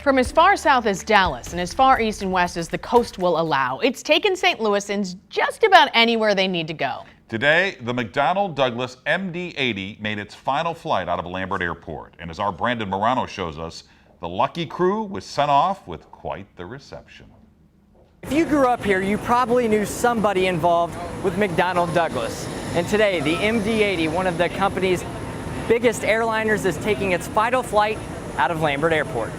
From as far south as Dallas and as far east and west as the coast will allow, it's taken St. Louisans just about anywhere they need to go. Today, the McDonnell Douglas MD-80 made its final flight out of Lambert Airport. And as our Brandon Morano shows us, the lucky crew was sent off with quite the reception. If you grew up here, you probably knew somebody involved with McDonnell Douglas. And today, the MD-80, one of the company's biggest airliners, is taking its final flight out of Lambert Airport.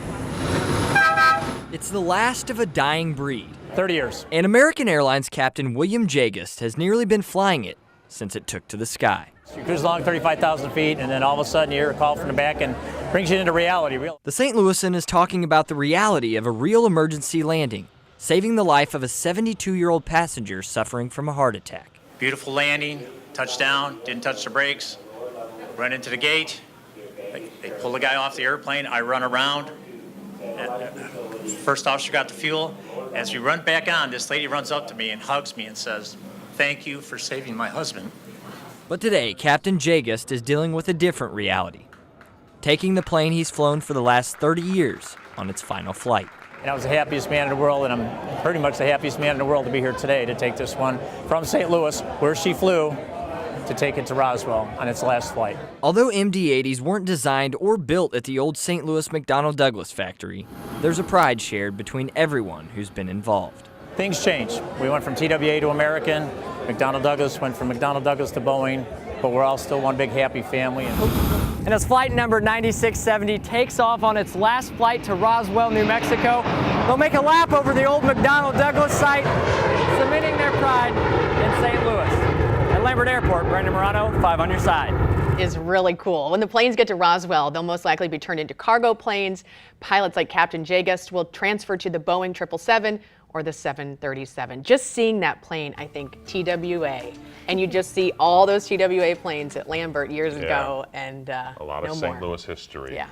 It's the last of a dying breed. 30 years. And American Airlines captain William Jagust has nearly been flying it since it took to the sky. You cruise along 35,000 feet, and then all of a sudden you hear a call from the back and brings you into reality. The St. Louisan is talking about the reality of a real emergency landing, saving the life of a 72-year-old passenger suffering from a heart attack. Beautiful landing, touchdown, didn't touch the brakes, run into the gate. They pull the guy off the airplane, I run around. First officer got the fuel. As we run back on, this lady runs up to me and hugs me and says, "Thank you for saving my husband." But today, Captain Jagust is dealing with a different reality, taking the plane he's flown for the last 30 years on its final flight. And I was the happiest man in the world, and I'm pretty much the happiest man in the world to be here today to take this one from St. Louis, where she flew, to take it to Roswell on its last flight. Although MD-80s weren't designed or built at the old St. Louis McDonnell Douglas factory, there's a pride shared between everyone who's been involved. Things changed. We went from TWA to American. McDonnell Douglas went from McDonnell Douglas to Boeing, but we're all still one big happy family. And as flight number 9670 takes off on its last flight to Roswell, New Mexico, they'll make a lap over the old McDonnell Douglas site, cementing their pride in St. Louis. At Lambert Airport, Brandon Morano, 5 on your side. Is really cool. When the planes get to Roswell, they'll most likely be turned into cargo planes. Pilots like Captain Jagust will transfer to the Boeing 777 or the 737. Just seeing that plane, I think TWA, and you just see all those TWA planes at Lambert years ago, and a lot of St. Louis history. Yeah.